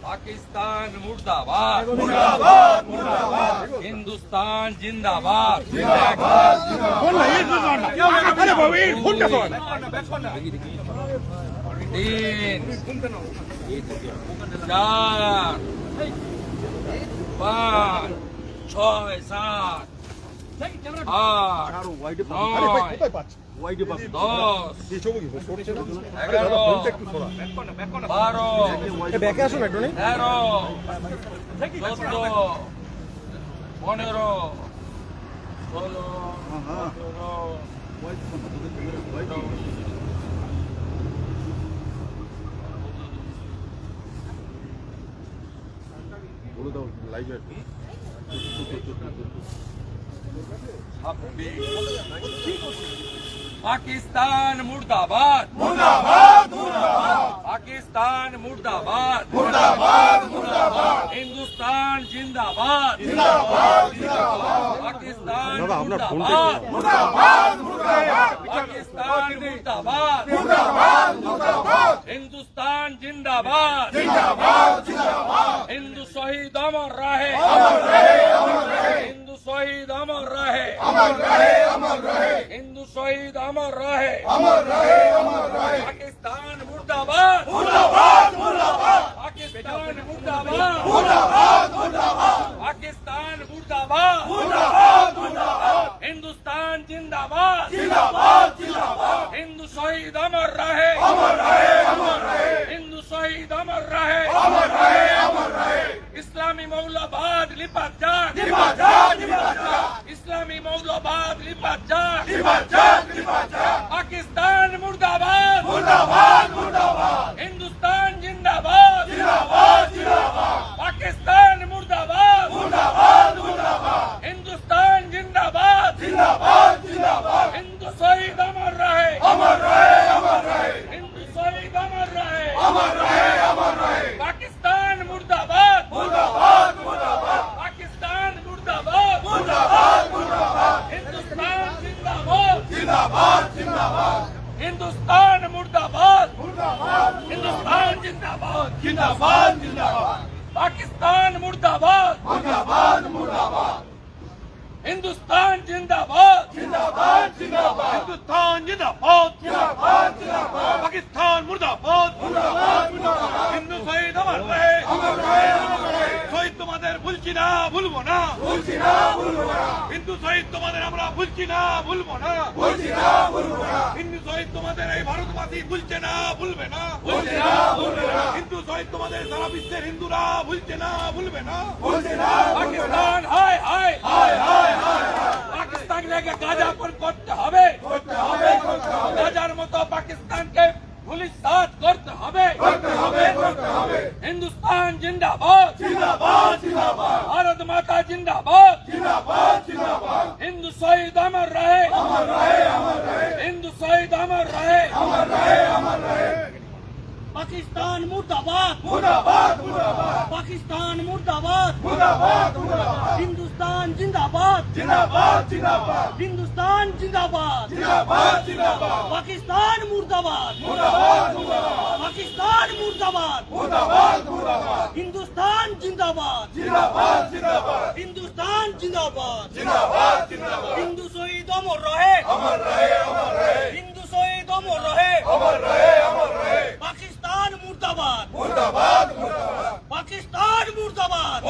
पाकिस्तान मुर्दाबाद, हिंदुस्तान जिंदाबाद, तीन, चार, पाँच, छह, सात, आठ, नौ, 10, 11, 12, 13, 14, 15, 16, पाकिस्तान मुर्दाबाद, पाकिस्तान मुर्दाबाद, हिंदुस्तान जिंदाबाद, पाकिस्तान मुर्दाबाद, पाकिस्तान मुर्दाबाद, हिंदुस्तान जिंदाबाद, हिंदू शहीद अमर रहे, हिंदू शहीद अमर रहे, हिंदू शहीद अमर रहे, पाकिस्तान मुर्दाबाद, पाकिस्तान मुर्दाबाद, पाकिस्तान मुर्दाबाद, हिंदुस्तान जिंदाबाद, हिंदू शहीद अमर रहे, हिंदू शहीद अमर रहे, इस्लामी मौलवाद लिपट जा, इस्लामी मौलवाद लिपट जा, पाकिस्तान मुर्दाबाद, हिंदुस्तान जिंदाबाद, पाकिस्तान मुर्दाबाद, हिंदुस्तान जिंदाबाद, हिंदू शहीद अमर रहे, हिंदू शहीद अमर रहे, पाकिस्तान मुर्दाबाद, पाकिस्तान मुर्दाबाद, हिंदुस्तान जिंदाबाद, हिंदुस्तान मुर्दाबाद, हिंदुस्तान जिंदाबाद, पाकिस्तान मुर्दाबाद, हिंदुस्तान जिंदाबाद, हिंदुस्तान जिंदाबाद, पाकिस्तान मुर्दाबाद, हिंदू शहीद अमर रहे, শহীদ তোমাদের ভুলছি না, ভুলবো না, হিন্দু শহীদ তোমাদের আমরা ভুলছি না, ভুলবো না, হিন্দু শহীদ তোমাদের এই ভারতবাসী ভুলছে না, ভুলবে না, হিন্দু শহীদ তোমাদের সারা বিশ্বের হিন্দুরা ভুলছে না, ভুলবে না, পাকিস্তান হায় হায়, পাকিস্তানকে গাজাপন করতে হবে, গাজার মতো পাকিস্তানকে ধূলিসাৎ করতে হবে, हिंदुस्तान जिंदाबाद, भारत माता जिंदाबाद, हिंदू शहीद अमर रहे, हिंदू शहीद अमर रहे, पाकिस्तान मुर्दाबाद, पाकिस्तान मुर्दाबाद, हिंदुस्तान जिंदाबाद, हिंदुस्तान जिंदाबाद, पाकिस्तान मुर्दाबाद, पाकिस्तान मुर्दाबाद, हिंदुस्तान जिंदाबाद, हिंदुस्तान जिंदाबाद, हिंदू शहीद अमर रहे, हिंदू शहीद अमर रहे, पाकिस्तान मुर्दाबाद, पाकिस्तान मुर्दाबाद,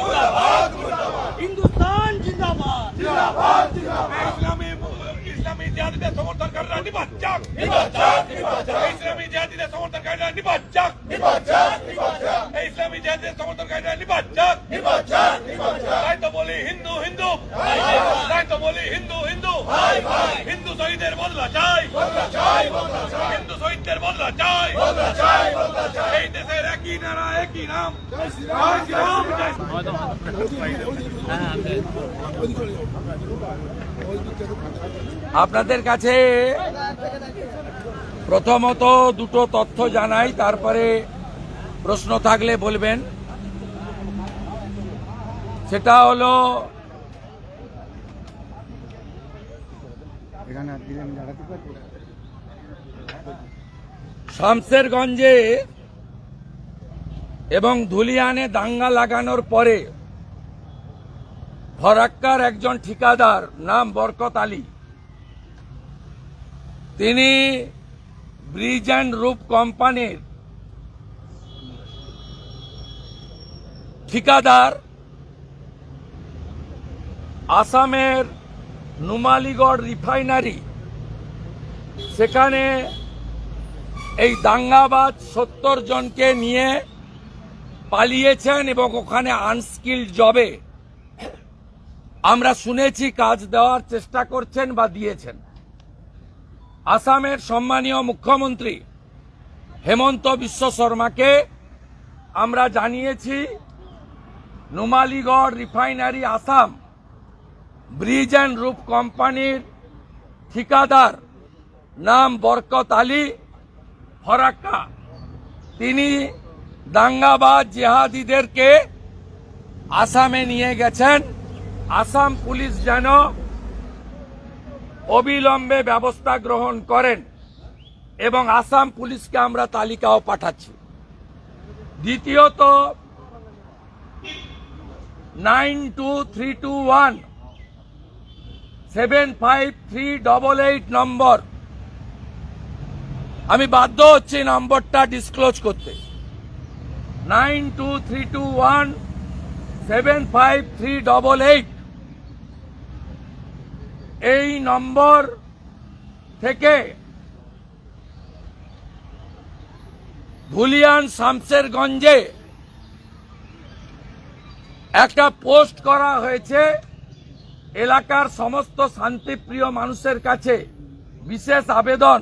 हिंदुस्तान जिंदाबाद, इस्लामी जिहादीদের সমর্থন कर रहा निभात जाग, इस्लामी जिहादीদের সমর্থন कर रहा निभात जाग, इस्लामी जिहादीদের সমর্থন कर रहा निभात जाग, তাই তো বলি হিন্দু হিন্দু, তাই তো বলি হিন্দু হিন্দু, হিন্দু শহীদের বদলা চাই, হিন্দু শহীদদের বদলা চাই, এই দেশের একই নারা একই নাম, জয় শ্রীরাম, জয় আপনাদের কাছে প্রথমত দুটো তথ্য জানাই, তারপরে প্রশ্ন থাকলে বলবেন। সেটা হলো শামসেরগঞ্জে এবং ধুলিয়ানে দাঙ্গা লাগানোর পরে ফরাক্কার একজন ঠিকাদার নাম বরকত আলী, তিনি ব্রিজ অ্যান্ড রুফ কোম্পানির ঠিকাদার আসামের নুমালীগড় রিফাইনারি, সেখানে এই দাঙ্গাবাজ 70 জনকে নিয়ে পালিয়েছেন এবং ওখানে আনস্কিল্ড জবে আমরা শুনেছি কাজ দেওয়ার চেষ্টা করছেন বা দিয়েছেন। আসামের সম্মানীয় মুখ্যমন্ত্রী হেমন্ত বিশ্ব শর্মাকে আমরা জানিয়েছি Numaligarh refinery Assam bridge and roof কোম্পানির ঠিকাদার নাম বরকত আলী ফরাক্কা, তিনি দাঙ্গাবাজ জেহাদিদেরকে আসামে নিয়ে গেছেন। আসাম পুলিশ যেন অবিলম্বে ব্যবস্থা গ্রহণ করেন এবং আসাম পুলিশকে আমরা তালিকাও পাঠাচ্ছি। দ্বিতীয়ত 9232175388 নম্বর, আমি বাধ্য হচ্ছি নম্বরটা ডিসক্লোজ করতে। 9232175388 এই নম্বর থেকে ধুলিয়ান শামসেরগঞ্জে একটা পোস্ট করা হয়েছে। এলাকার সমস্ত শান্তিপ্রিয় মানুষের কাছে বিশেষ আবেদন,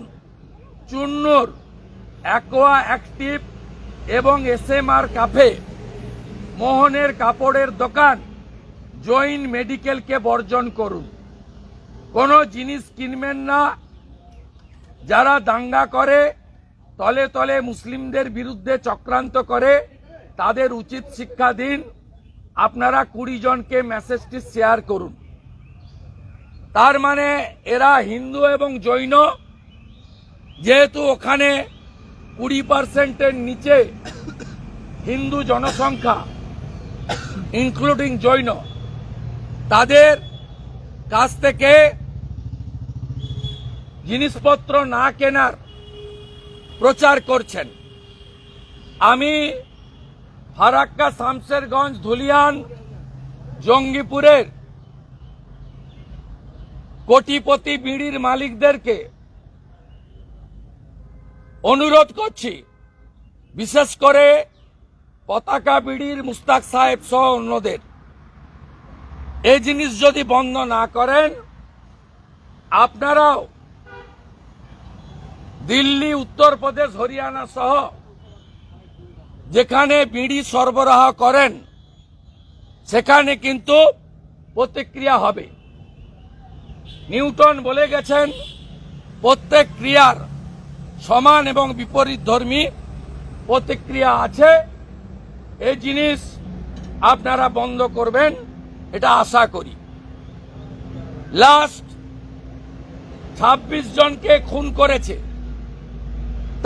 চুন্নুর অ্যাকোয়া অ্যাক্টিভ এবং এসএমআর কাফে, মোহনের কাপড়ের দোকান, জৈন মেডিকেলকে বর্জন করুন। কোনো জিনিস কিনবেন না। যারা দাঙ্গা করে, তলে তলে মুসলিমদের বিরুদ্ধে চক্রান্ত করে, তাদের উচিত শিক্ষা দিন। আপনারা 20 জনকে মেসেজটি শেয়ার করুন। তার মানে এরা হিন্দু এবং জৈন, যেহেতু ওখানে 20%-এর নিচে হিন্দু জনসংখ্যা ইনক্লুডিং জৈন, তাদের কাছ থেকে জিনিসপত্র না কেনার প্রচার করছেন। আমি ফারাক্কা, শামসেরগঞ্জ, ধুলিয়ান, জঙ্গিপুরের কোটিপতি বিড়ির মালিকদেরকে অনুরোধ করছি, বিশেষ করে পতাকা বিড়ির মুস্তাক সাহেব সহ অন্যদের, এই জিনিস যদি বন্ধ না করেন, আপনারাও দিল্লি, উত্তরপ্রদেশ, হরিয়ানা সহ যেখানে বিড়ি সরবরাহ করেন সেখানে কিন্তু প্রতিক্রিয়া হবে। নিউটন বলে গেছেন, প্রত্যেক ক্রিয়ার সমান এবং বিপরীত ধর্মী প্রতিক্রিয়া আছে। এই জিনিস আপনারা বন্ধ করবেন, এটা আশা করি। লাস্ট 26 জনকে খুন করেছে,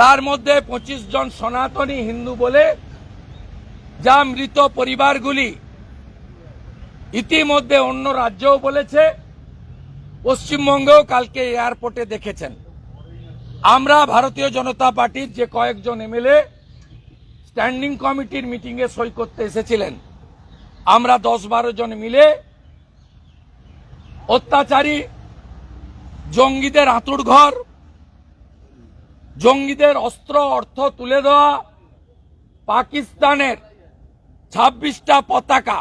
তার মধ্যে 25 জন সনাতনী হিন্দু বলে, যা মৃত পরিবারগুলি ইতিমধ্যে অন্য রাজ্যও বলেছে, পশ্চিমবঙ্গেও কালকে এয়ারপোর্টে দেখেছেন। আমরা ভারতীয় জনতা পার্টির যে কয়েকজন এমএলএ স্ট্যান্ডিং কমিটির মিটিংয়ে সই করতে এসেছিলেন, আমরা 10-12 জন মিলে অত্যাচারী জঙ্গিদের আঁতুড় ঘর, জঙ্গিদের অস্ত্র অর্থ তুলে দেওয়া, পাকিস্তানের 26টা পতাকা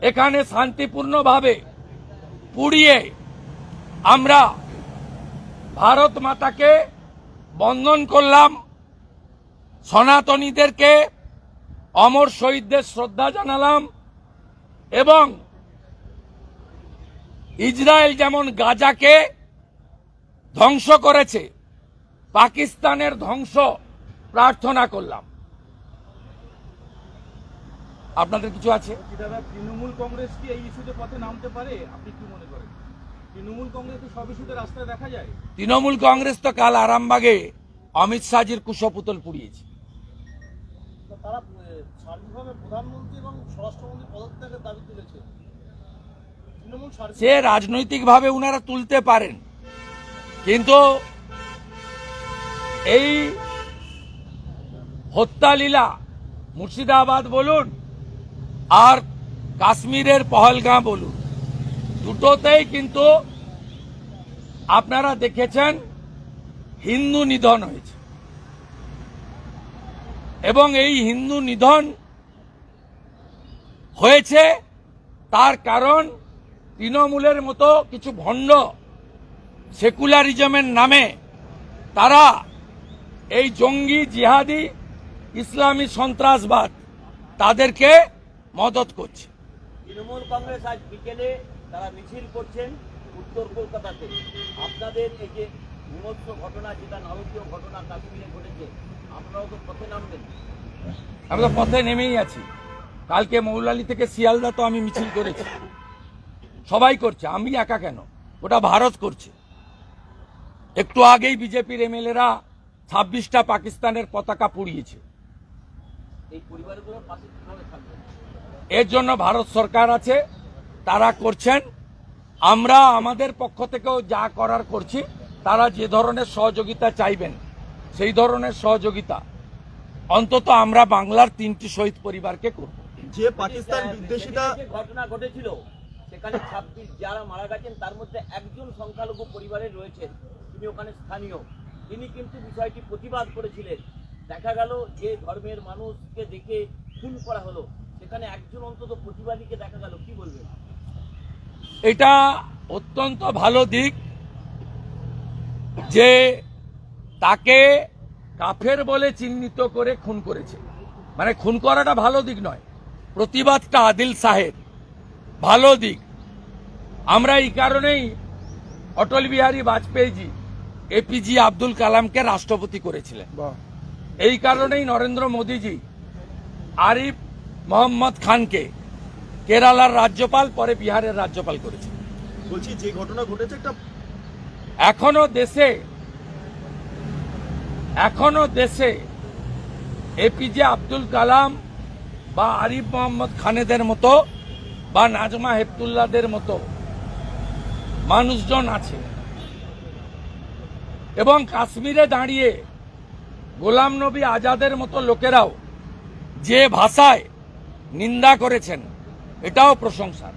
এখানে শান্তিপূর্ণভাবে পুড়িয়ে আমরা ভারত মাতাকে বন্দন করলাম। সনাতনীদেরকে, অমর শহীদদের শ্রদ্ধা জানালাম এবং ইসরায়েল যেমন গাজাকে ধ্বংস করেছে, পাকিস্তানের ধ্বংস প্রার্থনা করলাম। আপনাদের কিছু আছে? দাদা, তৃণমূল কংগ্রেস কি এই ইস্যুতে পথে নামতে পারে? আপনি কি মনে করেন? তৃণমূল কংগ্রেস তো সব ইস্যুতে রাস্তায় দেখা যায়। তৃণমূল কংগ্রেস তো কাল আরামবাগে অমিত শাহজির কুশপুতল পুড়িয়েছে। তারা সার্বিকভাবে প্রধানমন্ত্রী এবং স্বরাষ্ট্রমন্ত্রী পদত্যাগের দাবি তুলেছে। তৃণমূল সে রাজনৈতিকভাবে উনারা তুলতে পারেন, কিন্তু এই হত্যালীলা মুর্শিদাবাদ বলুন আর কাশ্মীরের পহলগাঁও বলুন, দুটোতেই কিন্তু আপনারা দেখেছেন হিন্দু নিধন হয়েছে, এবং এই হিন্দু নিধন হয়েছে তার কারণ তৃণমূলের মতো কিছু ভণ্ড সেকুলারিজমের নামে তারা এই জঙ্গি জিহাদি ইসলামী সন্ত্রাসবাদ তাদেরকে মদত করছে। তৃণমূল কংগ্রেস আজ বিকেলে তারা মিছিল করছেন উত্তর কলকাতাতে। আপনাদের এই যে বিভৎস ঘটনা, যেটা নারকীয় ঘটনা কাশ্মীরে ঘটেছে, আপনারাও তো পথে নামবেন। আমি তো পথে নেমেই আছি। কালকে মৌলালি থেকে শিয়ালদা তো আমি মিছিল করেছি, সবাই করছে, আমি একা কেন, ওটা ভারত করছে। একটু আগেই বিজেপির এমএলএরা 26টা পাকিস্তানের পতাকা পুড়িয়েছে। এই পরিবারগুলোর পাশে কিভাবে থাকবেন? এর জন্য ভারত সরকার আছে, তারা করছেন। আমরা আমাদের পক্ষ থেকেও যা করার করছি। তারা যে ধরনের সহযোগিতা চাইবেন সেই ধরনের সহযোগিতা অন্তত আমরা বাংলার 3টি শহীদ পরিবারকে করব। যে পাকিস্তান বিদ্বেষীটা যে ঘটনা ঘটেছিল সেখানে 26 যারা মারা গেছেন তার মধ্যে একজন সংখ্যালঘু পরিবারের রয়েছেন, তিনি ওখানে স্থানীয়। তিনি কিন্তু বিষয়টি প্রতিবাদ করেছিলেন। দেখা গেল যে ধর্মের মানুষকে দেখে খুন করা হলো, সেখানে একজন অন্তত প্রতিবাদীকে দেখা গেল, কি বলবেন? এটা অত্যন্ত ভালো দিক যে তাকে কাফের বলে চিহ্নিত করে খুন করেছে। মানে খুন করাটা ভালো দিক নয়, প্রতিবাদটা আদিল সাহেব ভালো দিক। আমরা এই কারণেই অটল বিহারী বাজপেয়ীজি এপিজি আব্দুল কালামকে রাষ্ট্রপতি করেছিলেন। এই কারণেই নরেন্দ্র মোদীজি আরিফ মোহাম্মদ খানকে কেরালার রাজ্যপাল, পরে বিহারের রাজ্যপাল করেছে। বলছি যে ঘটনা ঘটেছে একটা এখনো দেশে এপিজে আব্দুল কালাম বা আরিফ মোহাম্মদ খানেদের মতো বা নাজমা হেপতুল্লাদের মতো মানুষজন আছে, এবং কাশ্মীরে দাঁড়িয়ে গোলাম নবী আজাদের মতো লোকেরাও যে ভাষায় নিন্দা করেছেন, এটাও প্রশংসা।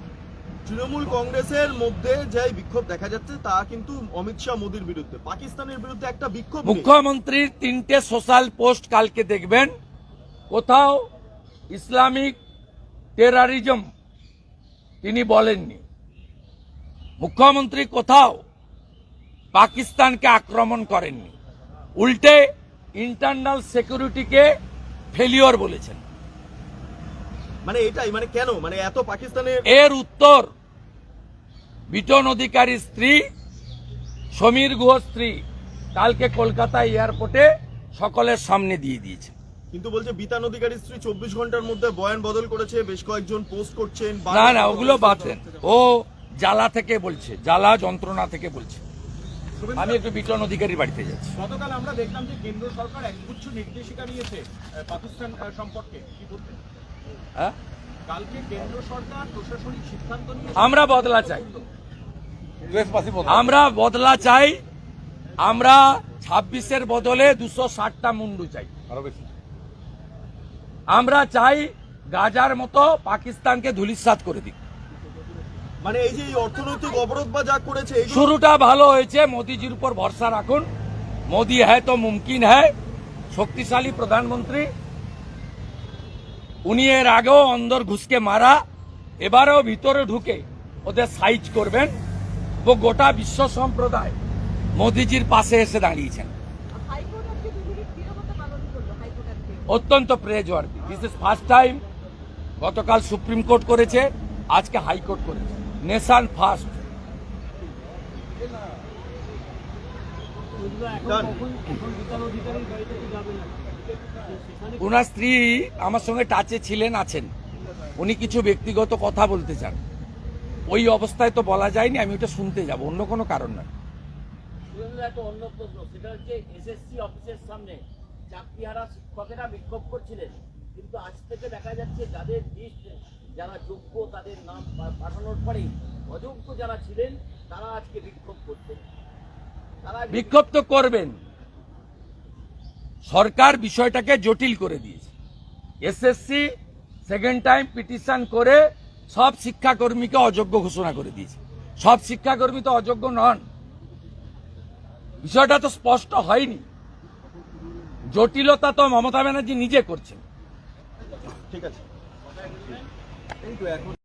তৃণমূল কংগ্রেসের মধ্যে যে বিক্ষোভ দেখা যাচ্ছে তা কিন্তু অমিত শাহ মোদীর বিরুদ্ধে, পাকিস্তানের বিরুদ্ধে একটা বিক্ষোভ নেই। মুখ্যমন্ত্রীর 3টে সোশ্যাল পোস্ট কালকে দেখবেন, কোথাও ইসলামিক টেরারিজম তিনি বলেননি। মুখ্যমন্ত্রী কোথাও পাকিস্তানকে আক্রমণ করেননি, উল্টে ইন্টারনাল সিকিউরিটিকে ফেলিওর বলেছেন। মানে এটাই, মানে কেন, মানে এত পাকিস্তানের এর উত্তর বিটন অধিকারীর স্ত্রী, সমীর গুহ স্ত্রী কালকে কলকাতা এয়ারপোর্টে সকলের সামনে দিয়ে দিয়েছে। কিন্তু বলছে বিতান অধিকারীর স্ত্রী 24 ঘন্টার মধ্যে বয়ান বদল করেছে, বেশ কয়েকজন পোস্ট করছেন। না, ওগুলো বাদ দেন, ও জ্বালা থেকে বলছে, জ্বালা যন্ত্রণা থেকে বলছে। আমি একটু বিটন অধিকারীর বাড়িতে যাচ্ছি। গতকাল আমরা দেখলাম যে কেন্দ্র সরকার একগুচ্ছ নির্দেশিকা নিয়েছে পাকিস্তান সম্পর্কে, কি বলবেন? হ্যাঁ, কালকে কেন্দ্র সরকার প্রশাসনিক সিদ্ধান্ত নিয়ে আমরা বদলা চাই, আমরা বদলা চাই। আমরা 26-এর বদলে 260টা মুন্ডু চাই, আরো বেশি। আমরা চাই গাজার মতো পাকিস্তানকে ধূলিসাৎ করে দিক। মানে এই যে এই অর্থনৈতিক অবরোধ বা যা করেছে, শুরুটা ভালো হয়েছে, মোদিজির উপর ভরসা রাখুন। মোদি হ্যায় তো মুমকিন হ্যায়, শক্তিশালী প্রধানমন্ত্রী। উনি এর আগেও অন্দর ঘুষকে মারা, এবারেও ভিতরে ঢুকে ওদের সাইজ করবেন। ও গোটা বিশ্ব সম্প্রদায় মোদিজির পাশে এসে দাঁড়িয়েছেন। অত্যন্ত praiseworthy. This is first time. গতকাল সুপ্রিম কোর্ট করেছে, আজকে হাইকোর্ট করেছে। Nation first. উনার স্ত্রী আমার সঙ্গে টাচে ছিলেন, আছেন। উনি কিছু ব্যক্তিগত কথা বলতে চান, ওই অবস্থায় তো বলা যায়নি। আমি ওটা শুনতে যাব, অন্য কোনো কারণ নয়। শুভেন্দু একটা অন্য প্রশ্ন, সেটা হচ্ছে এসএসসি অফিসের সামনে চাকরিহারা শিক্ষকেরা বিক্ষোভ করছিলেন, কিন্তু আজ থেকে দেখা যাচ্ছে যাদের লিস্ট, যারা যোগ্য তাদের নাম পাঠানোর পরেই অযোগ্য যারা ছিলেন তারা আজকে বিক্ষোভ করছেন। তারা বিক্ষোভ তো করবেন, সরকার বিষয়টাকে জটিল করে দিয়েছে। এসএসসি সেকেন্ড টাইম পিটিশন করে সব শিক্ষাকর্মীকে অযোগ্য ঘোষণা করে দিয়েছে। সব শিক্ষাকর্মী তো অযোগ্য নন, বিষয়টা তো স্পষ্ট হয়নি। জটিলতা তো মমতা ব্যানার্জি নিজে করছেন। ঠিক আছে, এই তো এখন